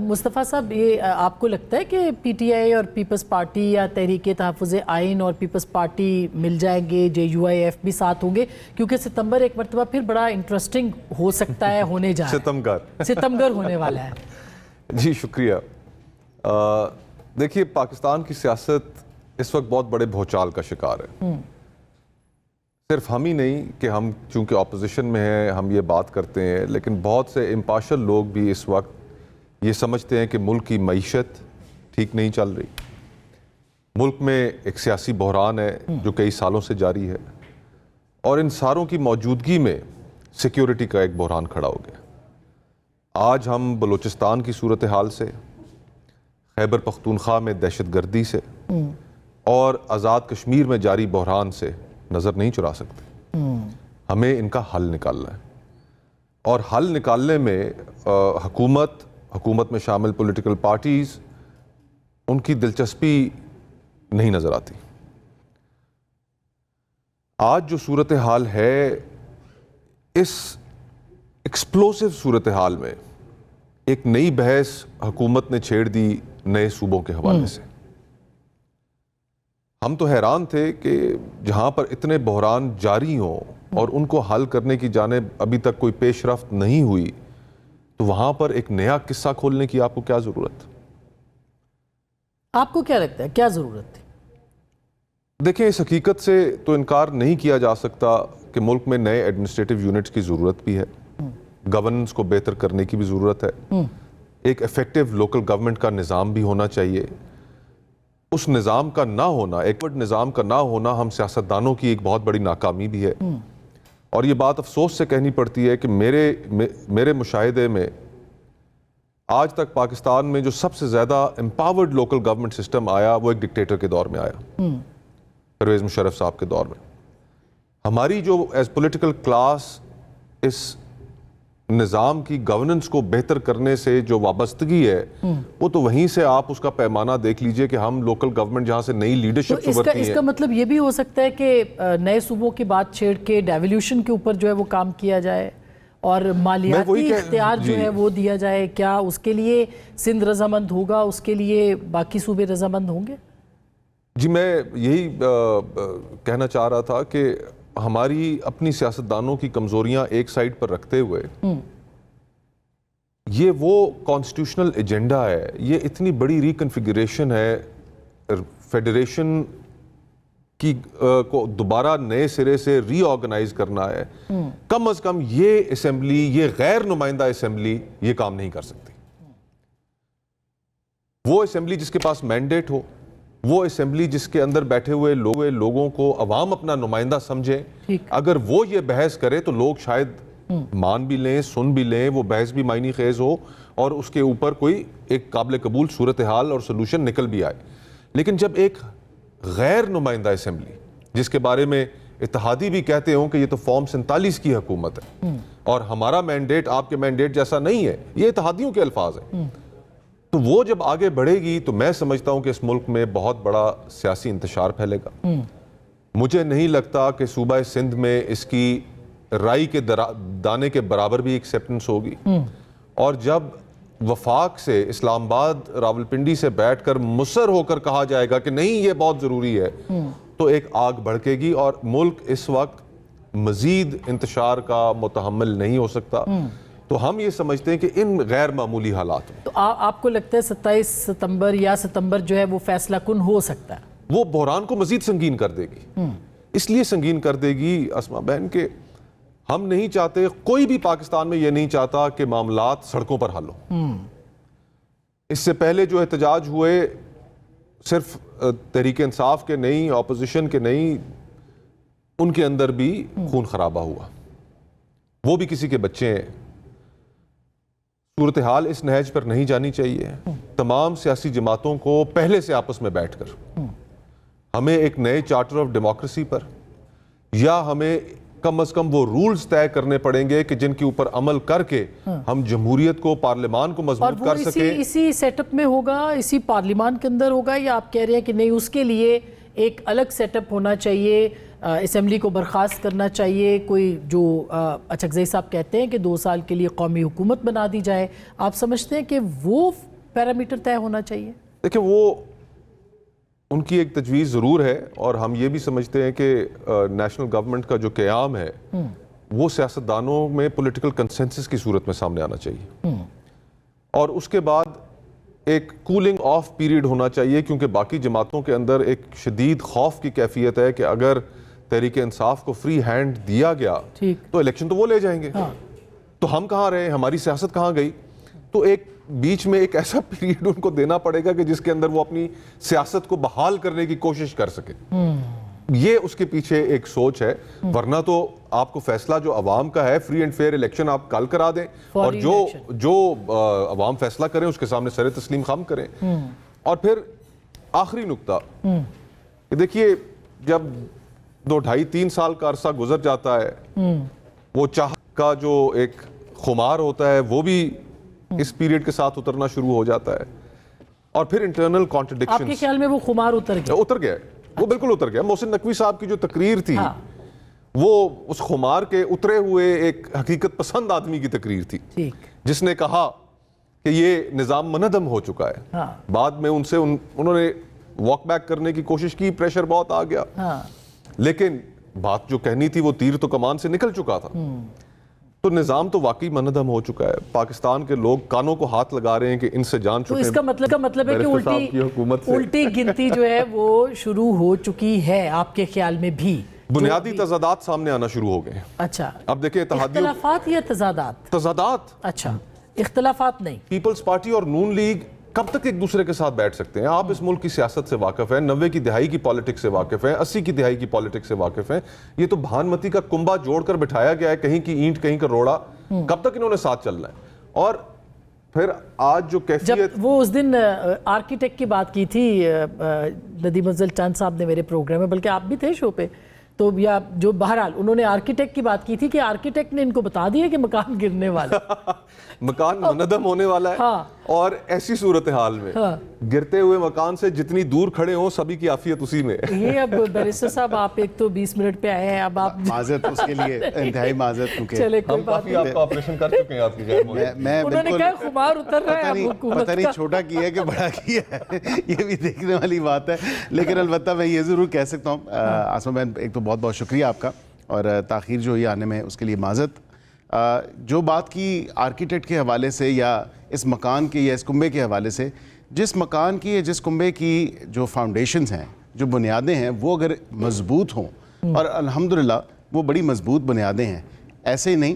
مصطفیٰ صاحب، یہ آپ کو لگتا ہے کہ پی ٹی آئی اور پیپلز پارٹی یا تحریک تحفظ آئین اور پیپلز پارٹی مل جائیں گے، جے یو آئی ایف بھی ساتھ ہوں گے؟ کیونکہ ستمبر ایک مرتبہ پھر بڑا انٹرسٹنگ ہو سکتا ہے، ہونے جا رہا ہے، ستمبر ہونے والا ہے۔ جی شکریہ۔ دیکھیے، پاکستان کی سیاست اس وقت بہت بڑے بھوچال کا شکار ہے۔ صرف ہم ہی نہیں کہ ہم چونکہ اپوزیشن میں ہیں ہم یہ بات کرتے ہیں، لیکن بہت سے امپارشل لوگ بھی اس وقت یہ سمجھتے ہیں کہ ملک کی معیشت ٹھیک نہیں چل رہی، ملک میں ایک سیاسی بحران ہے جو کئی سالوں سے جاری ہے، اور ان ساروں کی موجودگی میں سیکیورٹی کا ایک بحران کھڑا ہو گیا۔ آج ہم بلوچستان کی صورتحال سے، خیبر پختونخوا میں دہشت گردی سے اور آزاد کشمیر میں جاری بحران سے نظر نہیں چرا سکتے۔ ہمیں ان کا حل نکالنا ہے، اور حل نکالنے میں حکومت میں شامل پولیٹیکل پارٹیز، ان کی دلچسپی نہیں نظر آتی۔ آج جو صورتحال ہے، اس ایکسپلوسیو صورتحال میں ایک نئی بحث حکومت نے چھیڑ دی نئے صوبوں کے حوالے سے۔ ہم تو حیران تھے کہ جہاں پر اتنے بحران جاری ہوں اور ان کو حل کرنے کی جانب ابھی تک کوئی پیش رفت نہیں ہوئی، تو وہاں پر ایک نیا قصہ کھولنے کی آپ کو کیا ضرورت؟ آپ کو کیا لگتا ہے کیا ضرورت تھی؟ دیکھیں، اس حقیقت سے تو انکار نہیں کیا جا سکتا کہ ملک میں نئے ایڈمنسٹریٹو یونٹس کی ضرورت بھی ہے، گورننس کو بہتر کرنے کی بھی ضرورت ہے، ایک ایفیکٹو لوکل گورنمنٹ کا نظام بھی ہونا چاہیے۔ اس نظام کا نہ ہونا، ایکورڈ نظام کا نہ ہونا، ہم سیاستدانوں کی ایک بہت بڑی ناکامی بھی ہے، اور یہ بات افسوس سے کہنی پڑتی ہے کہ میرے مشاہدے میں آج تک پاکستان میں جو سب سے زیادہ امپاورڈ لوکل گورنمنٹ سسٹم آیا وہ ایک ڈکٹیٹر کے دور میں آیا، پرویز مشرف صاحب کے دور میں۔ ہماری جو ایز پولیٹیکل کلاس اس نظام کی گورننس کو بہتر کرنے سے جو وابستگی ہے، وہ تو وہیں سے آپ اس کا پیمانہ دیکھ لیجئے کہ ہم لوکل گورنمنٹ جہاں سے نئی لیڈرشپ ابھرتی ہے۔ اس کا مطلب یہ بھی ہو سکتا ہے کہ نئے صوبوں کی بات چھیڑ کے ڈیولیوشن کے اوپر جو ہے وہ کام کیا جائے اور مالیاتی اختیار جو ہے وہ دیا جائے۔ کیا اس کے لیے سندھ رضامند ہوگا؟ اس کے لیے باقی صوبے رضامند ہوں گے؟ جی، میں یہی کہنا چاہ رہا تھا کہ ہماری اپنی سیاستدانوں کی کمزوریاں ایک سائڈ پر رکھتے ہوئے یہ وہ کانسٹیٹیوشنل ایجنڈا ہے، یہ اتنی بڑی ریکنفیگریشن ہے، فیڈریشن کی کو دوبارہ نئے سرے سے ری آرگنائز کرنا ہے، کم از کم یہ اسمبلی، یہ غیر نمائندہ اسمبلی یہ کام نہیں کر سکتی۔ وہ اسمبلی جس کے پاس مینڈیٹ ہو، وہ اسمبلی جس کے اندر بیٹھے ہوئے لوگوں کو عوام اپنا نمائندہ سمجھیں، اگر وہ یہ بحث کرے تو لوگ شاید مان بھی لیں، سن بھی لیں، وہ بحث بھی معنی خیز ہو اور اس کے اوپر کوئی ایک قابل قبول صورتحال اور سلوشن نکل بھی آئے۔ لیکن جب ایک غیر نمائندہ اسمبلی، جس کے بارے میں اتحادی بھی کہتے ہوں کہ یہ تو فارم 47 کی حکومت ہے اور ہمارا مینڈیٹ آپ کے مینڈیٹ جیسا نہیں ہے، یہ اتحادیوں کے الفاظ ہیں، تو وہ جب آگے بڑھے گی تو میں سمجھتا ہوں کہ اس ملک میں بہت بڑا سیاسی انتشار پھیلے گا۔ مجھے نہیں لگتا کہ صوبہ سندھ میں اس کی رائی کے دانے کے برابر بھی ایکسیپٹنس ہوگی، اور جب وفاق سے، اسلام آباد، راولپنڈی سے بیٹھ کر مصر ہو کر کہا جائے گا کہ نہیں یہ بہت ضروری ہے، تو ایک آگ بھڑکے گی اور ملک اس وقت مزید انتشار کا متحمل نہیں ہو سکتا۔ تو ہم یہ سمجھتے ہیں کہ ان غیر معمولی حالات میں، تو آپ کو لگتا ہے 27 ستمبر یا ستمبر جو ہے وہ فیصلہ کن ہو سکتا ہے؟ وہ بحران کو مزید سنگین کر دے گی۔ اس لیے سنگین کر دے گی اسما بہن کہ ہم نہیں چاہتے، کوئی بھی پاکستان میں یہ نہیں چاہتا کہ معاملات سڑکوں پر حل ہوں۔ اس سے پہلے جو احتجاج ہوئے صرف تحریک انصاف کے نہیں، اپوزیشن کے نہیں، ان کے اندر بھی خون خرابہ ہوا، وہ بھی کسی کے بچے ہیں۔ صورتحال اس نہج پر نہیں جانی چاہیے۔ تمام سیاسی جماعتوں کو پہلے سے آپس میں بیٹھ کر ہمیں ایک نئے چارٹر آف ڈیموکریسی پر، یا ہمیں کم از کم وہ رولز طے کرنے پڑیں گے کہ جن کے اوپر عمل کر کے ہم جمہوریت کو، پارلیمان کو مضبوط کر سکیں۔ اور وہ اسی سیٹ اپ میں ہوگا، اسی پارلیمان کے اندر ہوگا، یا آپ کہہ رہے ہیں کہ نہیں اس کے لیے ایک الگ سیٹ اپ ہونا چاہیے، اسمبلی کو برخاست کرنا چاہیے، کوئی جو اچھکزئی صاحب کہتے ہیں کہ 2 سال کے لیے قومی حکومت بنا دی جائے، آپ سمجھتے ہیں کہ وہ پیرامیٹر طے ہونا چاہیے؟ دیکھیں وہ ان کی ایک تجویز ضرور ہے، اور ہم یہ بھی سمجھتے ہیں کہ نیشنل گورنمنٹ کا جو قیام ہے وہ سیاستدانوں میں پولیٹیکل کنسنسس کی صورت میں سامنے آنا چاہیے، اور اس کے بعد ایک کولنگ آف پیریڈ ہونا چاہیے، کیونکہ باقی جماعتوں کے اندر ایک شدید خوف کی کیفیت ہے کہ اگر تحریک انصاف کو فری ہینڈ دیا گیا تو الیکشن تو وہ لے جائیں گے، تو ہم کہاں رہے، ہماری سیاست کہاں گئی؟ تو ایک بیچ میں ایک ایسا پیریڈ ان کو دینا پڑے گا کہ جس کے اندر وہ اپنی سیاست کو بحال کرنے کی کوشش کر سکے، یہ اس کے پیچھے ایک سوچ ہے۔ ورنہ تو آپ کو فیصلہ جو عوام کا ہے، فری اینڈ فیئر الیکشن آپ کل کرا دیں، اور جو عوام فیصلہ کریں اس کے سامنے سر تسلیم خم کریں۔ اور پھر آخری نقطہ کہ دیکھیے، جب 2-2.5-3 سال کا عرصہ گزر جاتا ہے، وہ چاہ کا جو ایک خمار ہوتا ہے وہ بھی اس پیریڈ کے ساتھ اترنا شروع ہو جاتا ہے، اور پھر انٹرنل کانٹرڈکشنز۔ آپ کے خیال میں وہ خمار اتر گیا؟ وہ بالکل اتر گیا۔ محسن نقوی صاحب کی جو تقریر تھی وہ اس خمار کے اترے ہوئے ایک حقیقت پسند آدمی کی تقریر تھی، جس نے کہا کہ یہ نظام منہدم ہو چکا ہے۔ بعد میں انہوں نے واک بیک کرنے کی کوشش کی، پریشر بہت آ گیا، لیکن بات جو کہنی تھی وہ تیر تو کمان سے نکل چکا تھا۔ تو نظام تو واقعی منہدم ہو چکا ہے، پاکستان کے لوگ کانوں کو ہاتھ لگا رہے ہیں کہ ان سے جان چکے ہیں۔ تو اس کا مطلب ہے کہ الٹی گنتی جو ہے وہ شروع ہو چکی ہے آپ کے خیال میں بھی؟ بنیادی تضادات سامنے آنا شروع ہو گئے ہیں۔ اچھا، اب دیکھیں اختلافات یا تضادات؟ تضادات۔ اچھا، اختلافات نہیں۔ پیپلز پارٹی اور نون لیگ کب تک ایک دوسرے کے ساتھ بیٹھ سکتے ہیں؟ آپ اس ملک کی سیاست سے واقف ہیں، 90 کی دہائی کی پالیٹکس سے واقف ہیں، 80 کی دہائی کی پالیٹکس سے واقف ہیں۔ یہ تو بھانمتی کا کنبہ جوڑ کر بٹھایا گیا ہے، کہیں کی اینٹ کہیں کا روڑا، کب تک انہوں نے ساتھ چلنا ہے؟ اور پھر آج جو کیفیت، جب وہ اس دن آرکیٹیکٹ کی بات کی تھی ندیم افضل چاند صاحب نے میرے پروگرام میں، بلکہ آپ بھی تھے شو پہ، تو یا جو بہرحال انہوں نے آرکیٹیکٹ کی بات کی تھی کہ آرکیٹیکٹ نے ان کو بتا دیا کہ مکان گرنے والا، مکان منہدم ہونے والا ہے، اور ایسی صورتحال میں گرتے ہوئے مکان سے جتنی دور کھڑے ہوں سبھی کی عافیت اسی میں۔ یہ اب بیرسٹر صاحب آپ ایک تو 20 منٹ پہ آئے ہیں، اب آپ معذرت اس کے لیے انتہائی معذرت، کیونکہ چلے کوئی بات نہیں، آپ کا آپریشن کر چکے ہیں آپ کی خیر میں انہوں نے کہا خمار اتر رہا ہے اب حکومت کا، پتہ نہیں چھوٹا کیا ہے کہ بڑا کیا ہے، یہ بھی دیکھنے والی بات ہے۔ لیکن البتہ میں یہ ضرور کہہ سکتا ہوں، آسما بہن ایک تو بہت بہت شکریہ آپ کا، اور تاخیر جو یہ آنے میں اس کے لیے معذرت۔ جو بات کی آرکیٹیکٹ کے حوالے سے یا اس مکان کے یا اس کنبے کے حوالے سے، جس مکان کی یا جس کنبے کی جو فاؤنڈیشنز ہیں، جو بنیادیں ہیں، وہ اگر مضبوط ہوں، اور الحمدللہ وہ بڑی مضبوط بنیادیں ہیں، ایسے ہی نہیں،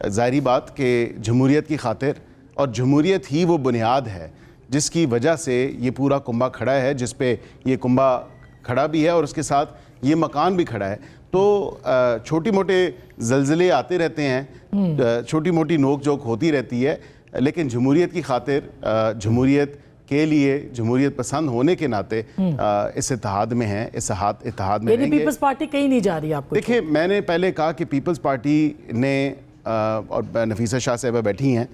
ظاہری بات کہ جمہوریت کی خاطر، اور جمہوریت ہی وہ بنیاد ہے جس کی وجہ سے یہ پورا کنبہ کھڑا ہے، جس پہ یہ کنبہ کھڑا بھی ہے اور اس کے ساتھ یہ مکان بھی کھڑا ہے۔ تو چھوٹی موٹے زلزلے آتے رہتے ہیں، چھوٹی موٹی نوک جھوک ہوتی رہتی ہے، لیکن جمہوریت کی خاطر، جمہوریت کے لیے، جمہوریت پسند ہونے کے ناطے اس اتحاد میں ہیں، اس اتحاد میں رہیں گے۔ پیپلز پارٹی کہیں نہیں جا رہی آپ کو؟ دیکھیں، میں نے پہلے کہا کہ پیپلز پارٹی نے، اور نفیسہ شاہ صاحبہ بیٹھی ہیں،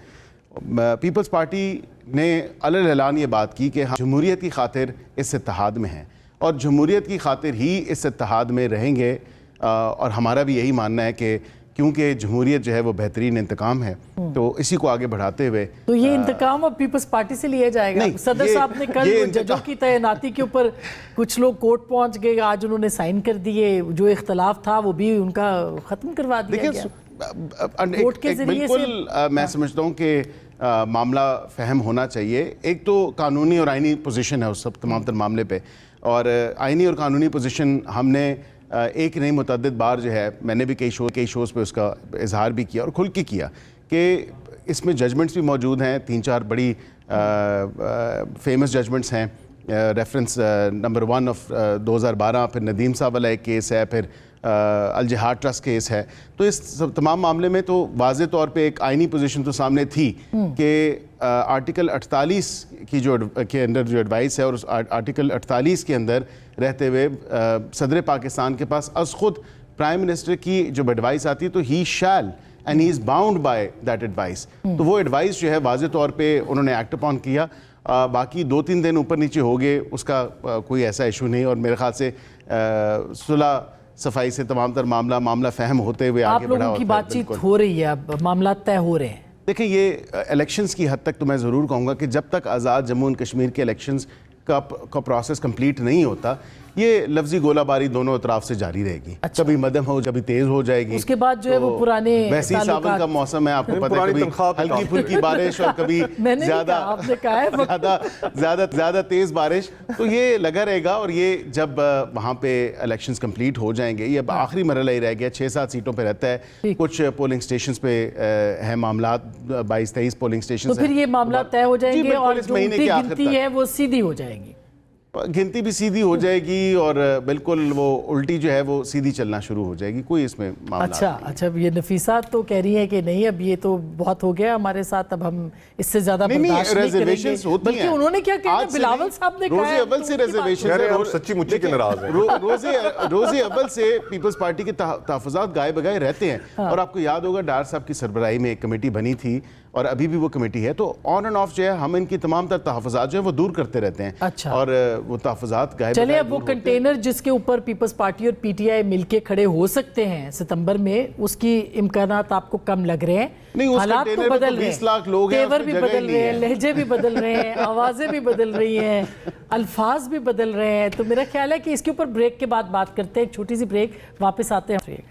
پیپلز پارٹی نے علی اعلان یہ بات کی کہ ہم جمہوریت کی خاطر اس اتحاد میں ہیں، اور جمہوریت کی خاطر ہی اس اتحاد میں رہیں گے، اور ہمارا بھی یہی ماننا ہے کہ کیونکہ جمہوریت جو ہے وہ بہترین انتقام ہے، تو اسی کو آگے بڑھاتے ہوئے تو یہ انتقام اب پیپلز پارٹی سے لیا جائے گا؟ صدر صاحب نے کل ججوں کی تعیناتی کے اوپر کچھ لوگ کورٹ پہنچ گئے، آج انہوں نے سائن کر دیے، جو اختلاف تھا وہ بھی ان کا ختم کروا دیا گیا کورٹ کے ذریعے سے۔ بالکل میں سمجھتا ہوں کہ معاملہ فہم ہونا چاہیے۔ ایک تو قانونی اور آئینی پوزیشن ہے اس سب تمام تر معاملے پہ، اور آئینی اور قانونی پوزیشن ہم نے ایک نہیں متعدد بار جو ہے، میں نے بھی کئی شوز پہ اس کا اظہار بھی کیا اور کھل کے کیا کہ اس میں ججمنٹس بھی موجود ہیں، 3-4 بڑی فیمس ججمنٹس ہیں۔ ریفرنس نمبر 1 آف 2012، پھر ندیم صاحب والا ایک کیس ہے، پھر الجہاد ٹرسٹ کیس ہے۔ تو اس تمام معاملے میں تو واضح طور پہ ایک آئینی پوزیشن تو سامنے تھی کہ آرٹیکل 48 کے اندر جو ایڈوائس ہے، اور اس آرٹیکل 48 کے اندر رہتے ہوئے صدر پاکستان کے پاس از خود پرائم منسٹر کی جب ایڈوائس آتی ہے تو he shall and he is bound by that advice, تو وہ ایڈوائس جو ہے واضح طور پہ انہوں نے ایکٹ اپون کیا۔ باقی 2-3 دن اوپر نیچے ہو گئے، اس کا کوئی ایسا ایشو نہیں، اور میرے خیال سے صلح صفائی سے تمام تر معاملہ فہم ہوتے ہوئے آگے بڑھا۔ آپ لوگوں کی بات چیت ہو رہی ہے، اب معاملات طے ہو رہے ہیں؟ دیکھیں یہ الیکشنز کی حد تک تو میں ضرور کہوں گا کہ جب تک آزاد جموں اینڈ کشمیر کے الیکشنز کا پروسیس کمپلیٹ نہیں ہوتا یہ لفظی گولہ باری دونوں اطراف سے جاری رہے گی. کبھی مدھم ہو کبھی تیز ہو جائے گی. اس کے بعد جو ہے وہ پرانے ویسی ساون کا موسم ہے, آپ کو پتہ ہے, کبھی ہلکی پھلکی بارش اور کبھی زیادہ تیز بارش. تو یہ لگا رہے گا, اور یہ جب وہاں پہ الیکشنز کمپلیٹ ہو جائیں گے, یہ اخری مرحلہ ہی رہ گیا, 6-7 سیٹوں پہ رہتا ہے, کچھ پولنگ اسٹیشنز پہ ہیں معاملات, 22-23 پولنگ اسٹیشنز تو پھر یہ معاملات طے ہو جائیں گے اور جو گنتی ہے وہ سیدھی ہو جائے گی. گنتی بھی سیدھی ہو جائے گی اور بالکل وہ الٹی جو ہے وہ سیدھی چلنا شروع ہو جائے گی, کوئی اس میں معاملہ اچھا یہ نفیسہ تو کہہ رہی ہیں کہ نہیں اب یہ تو بہت ہو گیا ہمارے ساتھ, اب ہم اس سے زیادہ برداشت نہیں کریں گے. بلکہ انہوں نے کیا کہا, بلاول صاحب نے کہا روز اول سے ریزرویشن, سچی مچی کے ناراض ہیں, روز اول سے پیپلز پارٹی کے تحفظات گائے بگائے رہتے ہیں. اور آپ کو یاد ہوگا ڈار صاحب کی سربراہی میں ایک کمیٹی بنی تھی اور ابھی بھی وہ کمیٹی ہے, تو آن اینڈ آف جو ہے ہم ان کی تمام تر تحفظات جو ہیں وہ دور کرتے رہتے ہیں. اور وہ تحفظات گائے چلے اب وہ کنٹینر جس کے اوپر پیپلز پارٹی اور پی ٹی آئی مل کے کھڑے ہو سکتے ہیں ستمبر میں, اس کی امکانات آپ کو کم لگ رہے ہیں. حالات تو بدل رہے ہیں, تیور بھی بدل رہے ہیں, لہجے بھی بدل رہے ہیں, آوازیں بھی بدل رہی ہیں, الفاظ بھی بدل رہے ہیں. تو میرا خیال ہے کہ اس کے اوپر بریک کے بعد بات کرتے ہیں, ایک چھوٹی سی بریک, واپس آتے ہیں.